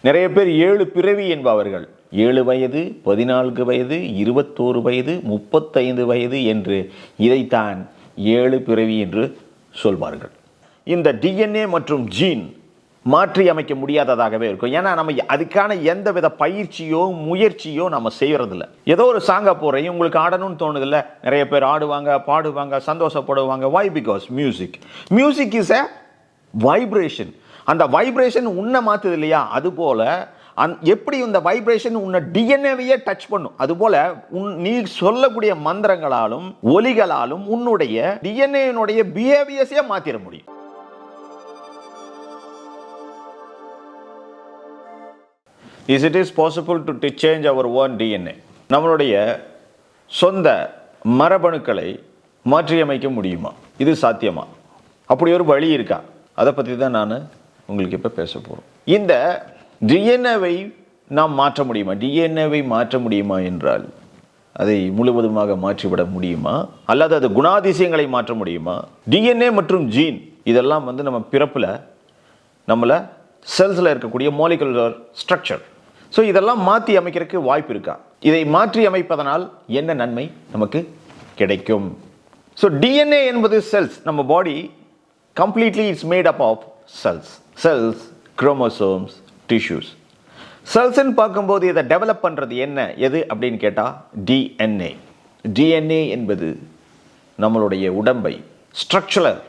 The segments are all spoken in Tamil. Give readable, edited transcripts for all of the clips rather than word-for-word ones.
நிறைய பேர் 7 பிறவி என்பவர்கள். 7 வயது, 14 வயது, 21 வயது, 35 வயது என்று இதைத்தான் 7 பிறவி என்று சொல்வார்கள். இந்த டிஎன்ஏ மற்றும் ஜீன் மாற்றி அமைக்க முடியாததாகவே இருக்கும். ஏன்னா நம்ம அதுக்கான எந்த வித பயிற்சியோ முயற்சியோ நம்ம செய்யறதில்ல. ஏதோ ஒரு சாங்க போறேன், உங்களுக்கு ஆடணும்னு தோணுதில்ல, நிறைய பேர் ஆடுவாங்க, பாடுவாங்க, சந்தோஷப்படுவாங்க. Why? Because music is a vibration. அந்த வைப்ரேஷன் உன்னை மாத்துது இல்லையா? அதுபோல எப்படி இந்த வைப்ரேஷன் உன்னை டிஎன்ஏவையே டச் பண்ணும், அதுபோல நீ சொல்லக்கூடிய மந்திரங்களாலும் ஒலிகளாலும் உன்னுடைய டிஎன்ஏனுடைய பிஹேவியர்ஸே மாத்திர முடியும். Is it is possible to change our own DNA? நம்மளுடைய சொந்த மரபணுக்களை மாற்றியமைக்க முடியுமா? இது சாத்தியமா? அப்படி ஒரு வழி இருக்கா? அதை பற்றி தான் நான் உங்களுக்கு இப்போ பேச போகிறோம். இந்த டிஎன்ஏவை நாம் மாற்ற முடியுமா? டிஎன்ஏவை மாற்ற முடியுமா என்றால் அதை முழுவதுமாக மாற்றிவிட முடியுமா, அல்லது அது குணாதிசயங்களை மாற்ற முடியுமா? டிஎன்ஏ மற்றும் ஜீன் இதெல்லாம் நம்ம பிறப்பில் நம்மளை செல்ஸில் இருக்கக்கூடிய மாலிகுலர் ஸ்ட்ரக்சர். ஸோ இதெல்லாம் மாற்றி அமைக்கிறதுக்கு வாய்ப்பு இருக்கா? இதை மாற்றி அமைப்பதனால் என்ன நன்மை நமக்கு கிடைக்கும்? ஸோ டிஎன்ஏ என்பது செல்ஸ். நம்ம body completely it's made up of cells, chromosomes, tissues. செல்ஸ்ன்னு பார்க்கும்போது இதை டெவலப் பண்ணுறது எது அப்படின்னு கேட்டால் டிஎன்ஏ. டிஎன்ஏ என்பது நம்மளுடைய உடம்பை ஸ்ட்ரக்சரல்,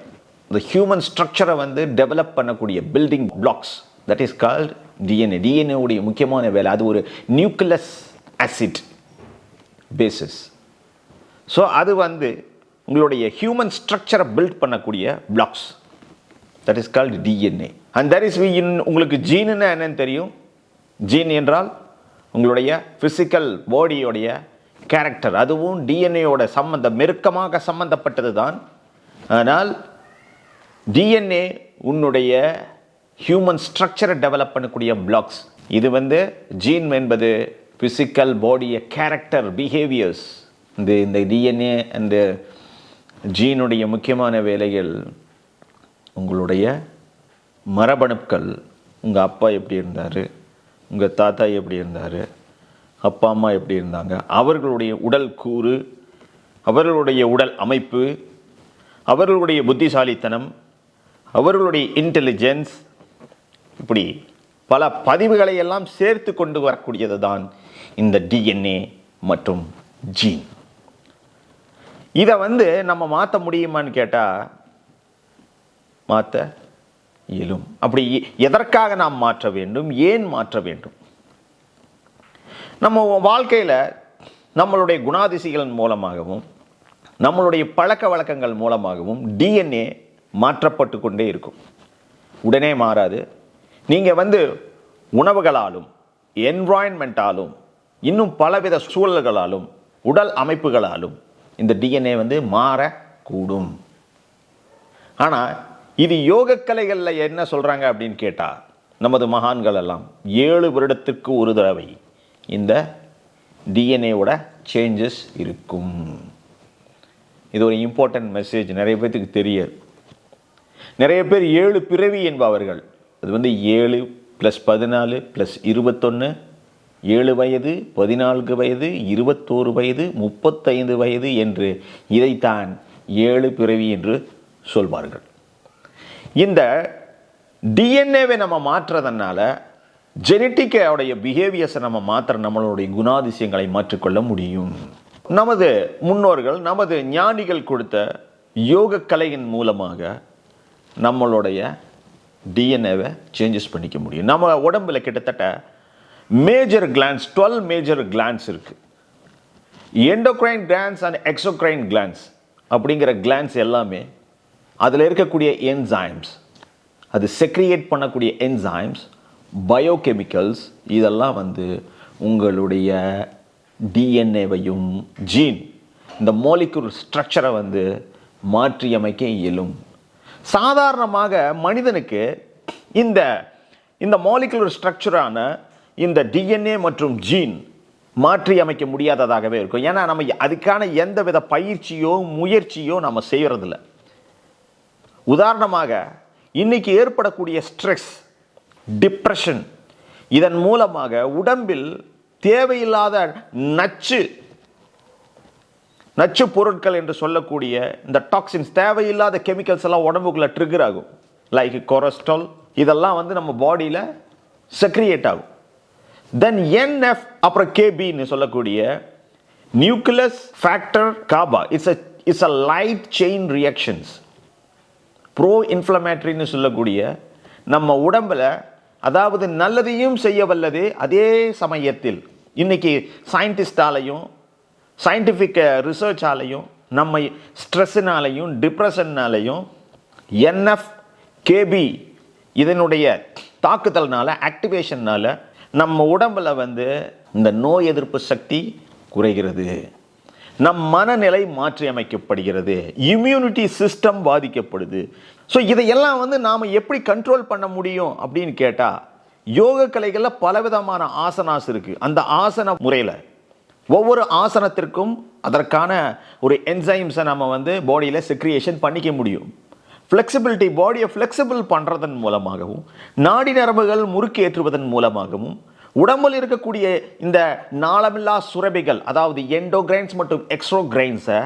இந்த ஹியூமன் ஸ்ட்ரக்சரை டெவலப் பண்ணக்கூடிய building blocks, that is called DNA. DNA உடைய முக்கியமான வேலை, அது ஒரு நியூக்ளியஸ் ஆசிட் பேசிஸ். ஸோ அது உங்களுடைய ஹியூமன் ஸ்ட்ரக்சரை பில்ட் பண்ணக்கூடிய blocks, that is called DNA. And that is உங்களுக்கு ஜீனுன்னா என்னன்னு தெரியும். ஜீன் என்றால் உங்களுடைய ஃபிசிக்கல் பாடியோடைய கேரக்டர், அதுவும் டிஎன்ஏயோட நெருக்கமாக சம்பந்தப்பட்டது தான். ஆனால் டிஎன்ஏ உன்னுடைய ஹியூமன் ஸ்ட்ரக்சரை டெவலப் பண்ணக்கூடிய பிளாக்ஸ். இது ஜீன் என்பது ஃபிசிக்கல் பாடிய கேரக்டர், பிஹேவியர்ஸ். இந்த டிஎன்ஏ அந்த ஜீனுடைய முக்கியமான வேலைகள் உங்களுடைய மரபணுக்கள், உங்கள் அப்பா எப்படி இருந்தார், உங்கள் தாத்தா எப்படி இருந்தார், அப்பா அம்மா எப்படி இருந்தாங்க, அவர்களுடைய உடல் கூறு, அவர்களுடைய உடல் அமைப்பு, அவர்களுடைய புத்திசாலித்தனம், அவர்களுடைய இன்டெலிஜென்ஸ், இப்படி பல பதிவுகளை எல்லாம் சேர்த்து கொண்டு வரக்கூடியது தான் இந்த டிஎன்ஏ மற்றும் ஜீன். இதை நம்ம மாற்ற முடியுமான்னு கேட்டால் மாற்ற இயலும். அப்படி எதற்காக நாம் மாற்ற வேண்டும், ஏன் மாற்ற வேண்டும்? நம்ம வாழ்க்கையில் நம்மளுடைய குணாதிசைகள் மூலமாகவும் நம்மளுடைய பழக்க வழக்கங்கள் மூலமாகவும் டிஎன்ஏ மாற்றப்பட்டு கொண்டே இருக்கும். உடனே மாறாது. நீங்கள் உணவுகளாலும், என்வாயன்மெண்ட்டாலும், இன்னும் பலவித சூழல்களாலும், உடல் அமைப்புகளாலும் இந்த டிஎன்ஏ மாறக்கூடும். ஆனால் இது யோகக்கலைகளில் என்ன சொல்கிறாங்க அப்படின்னு கேட்டால், நமது மகான்கள் எல்லாம் 7 வருடத்திற்கு ஒரு தடவை இந்த டிஎன்ஏவோட சேஞ்சஸ் இருக்கும். இது ஒரு இம்பார்ட்டன்ட் மெசேஜ், நிறைய பேர்த்துக்கு தெரியாது. நிறைய பேர் 7 பிறவி என்பவர்கள். அது 7 + 14 + 21, 7 வயது, 14 வயது, 21 வயது, 35 வயது என்று இதைத்தான் 7 பிறவி என்று சொல்வார்கள். இந்த டிஎன்ஏவை நம்ம மாற்றுறதுனால ஜெனட்டிக்கோடைய பிஹேவியர்ஸை நம்ம நம்மளுடைய குணாதிசயங்களை மாற்றிக்கொள்ள முடியும். நமது முன்னோர்கள், நமது ஞானிகள் கொடுத்த யோக கலையின் மூலமாக நம்மளுடைய டிஎன்ஏவை சேஞ்சஸ் பண்ணிக்க முடியும். நம்ம உடம்புல கிட்டத்தட்ட மேஜர் கிளான்ஸ், 12 மேஜர் கிளான்ஸ் இருக்குது. Endocrine glands and exocrine glands அப்படிங்கிற கிளான்ஸ் எல்லாமே அதில் இருக்கக்கூடிய என்சைம்ஸ், அது செக்ரியேட் பண்ணக்கூடிய என்சைம்ஸ், பயோகெமிக்கல்ஸ், இதெல்லாம் உங்களுடைய டிஎன்ஏவையும் ஜீன், இந்த மாலிகுலர் ஸ்ட்ரக்சரை மாற்றி அமைக்க இயலும். சாதாரணமாக மனிதனுக்கு இந்த மாலிகுலர் ஸ்ட்ரக்சரான இந்த டிஎன்ஏ மற்றும் ஜீன் மாற்றி அமைக்க முடியாததாகவே இருக்கும். ஏன்னா நம்ம அதுக்கான எந்த வித பயிற்சியோ முயற்சியோ நம்ம செய்யறதில்ல. உதாரணமாக இன்னைக்கு ஏற்படக்கூடிய ஸ்ட்ரெஸ், டிப்ரெஷன், இதன் மூலமாக உடம்பில் தேவையில்லாத நச்சு பொருட்கள் என்று சொல்லக்கூடிய இந்த டாக்ஸின்ஸ், தேவையில்லாத கெமிக்கல்ஸ் எல்லாம் உடம்புக்குள்ள ட்ரிகர் ஆகும். லைக் கொலஸ்ட்ரால், இதெல்லாம் நம்ம பாடியில் செக்ரியேட் ஆகும். தென் NF அப்புறம் KBன்னு சொல்லக்கூடிய nucleus factor kappa, it's a light chain reactions. Pro இன்ஃப்ளமேட்டரின்னு சொல்லக்கூடிய நம்ம உடம்புல அதாவது நல்லதையும் செய்ய வல்லது, அதே சமயத்தில் இன்னைக்கு சயின்டிஸ்டாலையும் சயின்டிஃபிக் ரிசர்ச்சாலையும் நம்ம ஸ்ட்ரெஸ்ஸினாலையும் டிப்ரெஷன்னாலையும் NF KB இதனுடைய தாக்குதல்னால, ஆக்டிவேஷன்னால நம்ம உடம்புல இந்த நோய் எதிர்ப்பு சக்தி குறைகிறது, நம் மனநிலை மாற்றி அமைக்கப்படுகிறது, இம்யூனிட்டி சிஸ்டம் பாதிக்கப்படுது. ஸோ இதையெல்லாம் நாம் எப்படி கண்ட்ரோல் பண்ண முடியும் அப்படின்னு கேட்டால், யோக கலைகளில் பலவிதமான ஆசனாஸ் இருக்குது. அந்த ஆசன முறையில் ஒவ்வொரு ஆசனத்திற்கும் அதற்கான ஒரு என்சைம்ஸை நம்ம பாடியில் செக்ரியேஷன் பண்ணிக்க முடியும். ஃப்ளெக்சிபிலிட்டி, பாடியை ஃப்ளெக்சிபிள் பண்ணுறதன் மூலமாகவும், நாடி நரம்புகள் முறுக்கு ஏற்றுவதன் மூலமாகவும், உடம்பில் இருக்கக்கூடிய இந்த நாளமில்லா சுரபிகள், அதாவது எண்டோகிரைன்ஸ் மற்றும் எக்ஸ்ட்ரோகிரைன்ஸை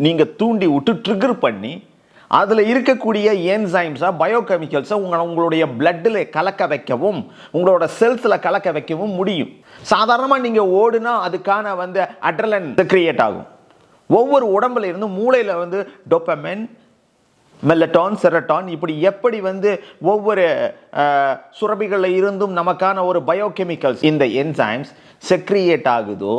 நீங்கள் தூண்டி விட்டு ட்ரிகர் பண்ணி அதில் இருக்கக்கூடிய என்சைம்ஸை, பயோகெமிக்கல்ஸை உங்களுடைய பிளட்டில் கலக்க வைக்கவும், உங்களோட செல்ஸில் கலக்க வைக்கவும் முடியும். சாதாரணமாக நீங்கள் ஓடுனா அதுக்கான அட்ரலின் கிரியேட் ஆகும். ஒவ்வொரு உடம்புல இருந்து மூளையில் டோபமைன், மெலட்டான், செரட்டான், இப்படி எப்படி ஒவ்வொரு சுரபிகளில் இருந்தும் நமக்கான ஒரு பயோகெமிக்கல்ஸ், இந்த என்சைம்ஸ் செக்ரியேட் ஆகுதோ,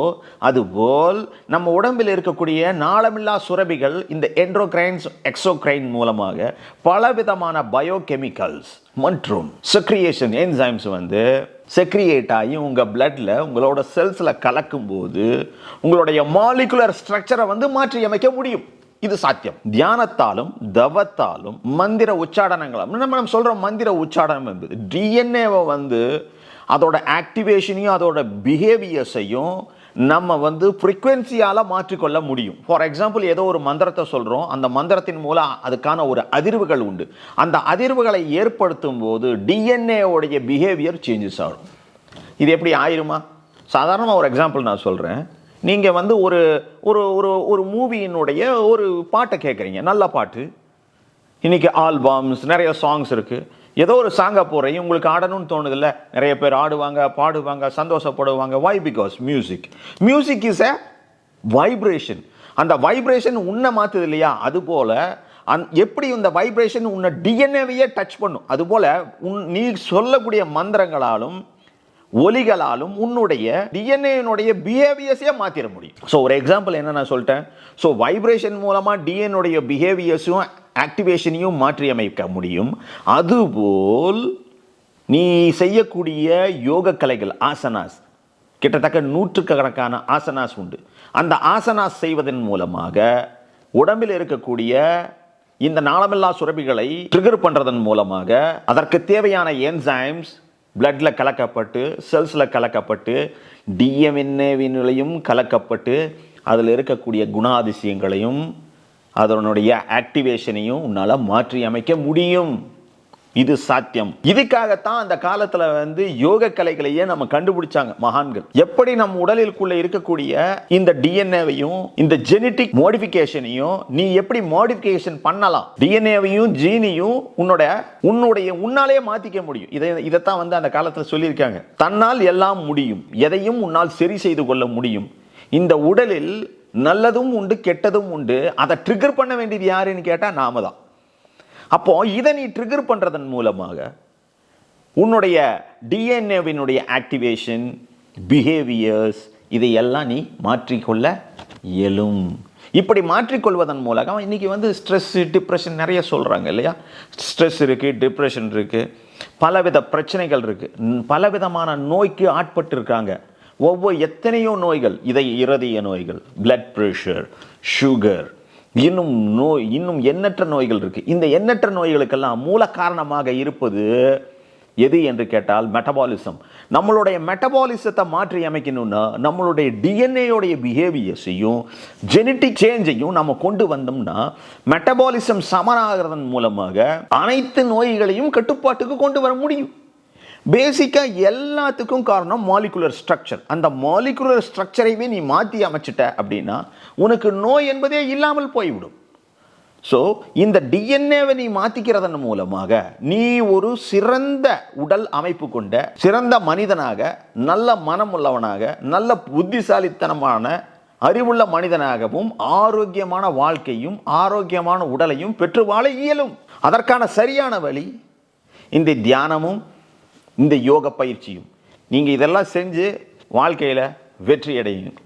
அதுபோல் நம்ம உடம்பில் இருக்கக்கூடிய நாளமில்லா சுரபிகள் இந்த என்ட்ரோக்ரைன்ஸ், எக்ஸோக்ரைன் மூலமாக பலவிதமான பயோகெமிக்கல்ஸ் மற்றும் செக்ரியேஷன் என்சைம்ஸ் செக்ரியேட் ஆகி உங்கள் பிளட்ல, உங்களோட செல்ஸில் கலக்கும் போது உங்களுடைய மாலிகுலர் ஸ்ட்ரக்சரை மாற்றி அமைக்க முடியும். இது சாத்தியம். தியானத்தாலும் தவத்தாலும் மந்திர உச்சாடனங்களும், நம்ம சொல்றோம் மந்திர உச்சாடனம் என்பது டிஎன்ஏவை அதோட ஆக்டிவேஷனையும் அதோட பிஹேவியர்ஸையும் நம்ம ஃப்ரீக்வன்சியால் மாற்றிக்கொள்ள முடியும். ஃபார் எக்ஸாம்பிள், ஏதோ ஒரு மந்திரத்தை சொல்கிறோம், அந்த மந்திரத்தின் மூலம் அதுக்கான ஒரு அதிர்வுகள் உண்டு. அந்த அதிர்வுகளை ஏற்படுத்தும் போது டிஎன்ஏவுடைய பிஹேவியர் சேஞ்சஸ் ஆகும். இது எப்படி ஆயிருமா? சாதாரணமாக ஒரு எக்ஸாம்பிள் நான் சொல்கிறேன். நீங்கள் ஒரு ஒரு ஒரு ஒரு மூவியினுடைய ஒரு பாட்டை கேட்குறீங்க, நல்ல பாட்டு. இன்றைக்கி ஆல்பம்ஸ், நிறைய சாங்ஸ் இருக்குது. ஏதோ ஒரு சாங்கை போடுறீங்க, உங்களுக்கு ஆடணும்னு தோணுதில்ல. நிறைய பேர் ஆடுவாங்க, பாடுவாங்க, சந்தோஷப்படுவாங்க. Why? Because music is a vibration. அந்த வைப்ரேஷன் உன்னை மாற்றுது இல்லையா? அதுபோல் எப்படி இந்த வைப்ரேஷன் உன்னை டிஎன்ஏவையே டச் பண்ணும், அதுபோல் நீ சொல்லக்கூடிய மந்திரங்களாலும் ஒலிகளாலும் உன்னுடைய டிஎன்ஏனுடைய பிஹேவியர்ஸே மாற்றிட முடியும். ஸோ ஒரு எக்ஸாம்பிள் என்ன நான் சொல்லிட்டேன். ஸோ வைப்ரேஷன் மூலமாக டிஎன்ஏனுடைய பிஹேவியர்ஸையும் ஆக்டிவேஷனையும் மாற்றி அமைக்க முடியும். அதுபோல் நீ செய்யக்கூடிய யோக கலைகள், ஆசனாஸ், கிட்டத்தட்ட நூற்றுக்கணக்கான ஆசனாஸ் உண்டு. அந்த ஆசனாஸ் செய்வதன் மூலமாக உடம்பில் இருக்கக்கூடிய இந்த நாளமில்லா சுரபிகளை ட்ரிகர் பண்ணுறதன் மூலமாக அதற்கு தேவையான என்சைம்ஸ் பிளட்ல கலக்கப்பட்டு, செல்ஸில் கலக்கப்பட்டு, டிஎன்ஏவினுலையும் கலக்கப்பட்டு, அதில் இருக்கக்கூடிய குணாதிசயங்களையும் அதனுடைய ஆக்டிவேஷனையும் உன்னால் மாற்றி அமைக்க முடியும். இது சாத்தியம். இதுக்காகத்தான் அந்த காலத்தில் யோக கலைகளையே நம்ம கண்டுபிடிச்சாங்க மகான்கள். எப்படி நம்ம உடலிற்குள்ள இருக்கக்கூடிய இந்த டிஎன்ஏவையும் இந்த ஜெனட்டிக் மோடிஃபிகேஷனையும் நீ எப்படி மோடிஃபிகேஷன் பண்ணலாம், டிஎன்ஏவையும் ஜீனையும் உன்னாலே மாத்திக்க முடியும். இதைத்தான் அந்த காலத்தில் சொல்லியிருக்காங்க. தன்னால் எல்லாம் முடியும், எதையும் உன்னால் சரி செய்து கொள்ள முடியும். இந்த உடலில் நல்லதும் உண்டு, கெட்டதும் உண்டு. அதை ட்ரிகர் பண்ண வேண்டியது யாருன்னு கேட்டால் நாம தான். அப்போ இதை நீ ட்ரிகர் பண்றதன் மூலமாக உன்னுடைய டிஎன்ஏவினுடைய ஆக்டிவேஷன், பிஹேவியர்ஸ், இதையெல்லாம் நீ மாற்றிக்கொள்ள இயலும். இப்படி மாற்றிக்கொள்வதன் மூலம் இன்னைக்கு ஸ்ட்ரெஸ், டிப்ரெஷன் நிறைய சொல்றாங்க இல்லையா? ஸ்ட்ரெஸ் இருக்கு, டிப்ரெஷன் இருக்கு, பலவித பிரச்சனைகள் இருக்கு, பலவிதமான நோய்க்கு ஆட்பட்டு இருக்காங்க. எத்தனையோ நோய்கள், இருதய நோய்கள், பிளட் பிரஷர், சுகர், இன்னும் எண்ணற்ற நோய்கள் இருக்கு. இந்த எண்ணற்ற நோய்களுக்கெல்லாம் மூல காரணமாக இருப்பது எது என்று கேட்டால் மெட்டபாலிசம். நம்மளுடைய மெட்டபாலிசத்தை மாற்றி அமைக்கணும்னா நம்மளுடைய டிஎன்ஏயோடைய பிஹேவியர்ஸையும் ஜெனட்டிக் சேஞ்சையும் நம்ம கொண்டு வந்தோம்னா மெட்டபாலிசம் சமனாகிறதன் மூலமாக அனைத்து நோய்களையும் கட்டுப்பாட்டுக்கு கொண்டு வர முடியும். பேசிக்காக எல்லாத்துக்கும் காரணம் மாலிகுலர் ஸ்ட்ரக்சர். அந்த மாலிகுலர் ஸ்ட்ரக்சரைவே நீ மாற்றி அமைச்சிட்ட அப்படின்னா உனக்கு நோய் என்பதே இல்லாமல் போய்விடும். ஸோ இந்த டிஎன்ஏவை நீ மாற்றிக்கிறதன் மூலமாக நீ ஒரு சிறந்த உடல் அமைப்பு கொண்ட சிறந்த மனிதனாக, நல்ல மனம் உள்ளவனாக, நல்ல புத்திசாலித்தனமான அறிவுள்ள மனிதனாகவும் ஆரோக்கியமான வாழ்க்கையும் ஆரோக்கியமான உடலையும் பெற்று வாழ இயலும். அதற்கான சரியான வழி இந்த தியானமும் இந்த யோக பயிற்சியும். நீங்கள் இதெல்லாம் செஞ்சு வாழ்க்கையில் வெற்றி அடையுங்கள்.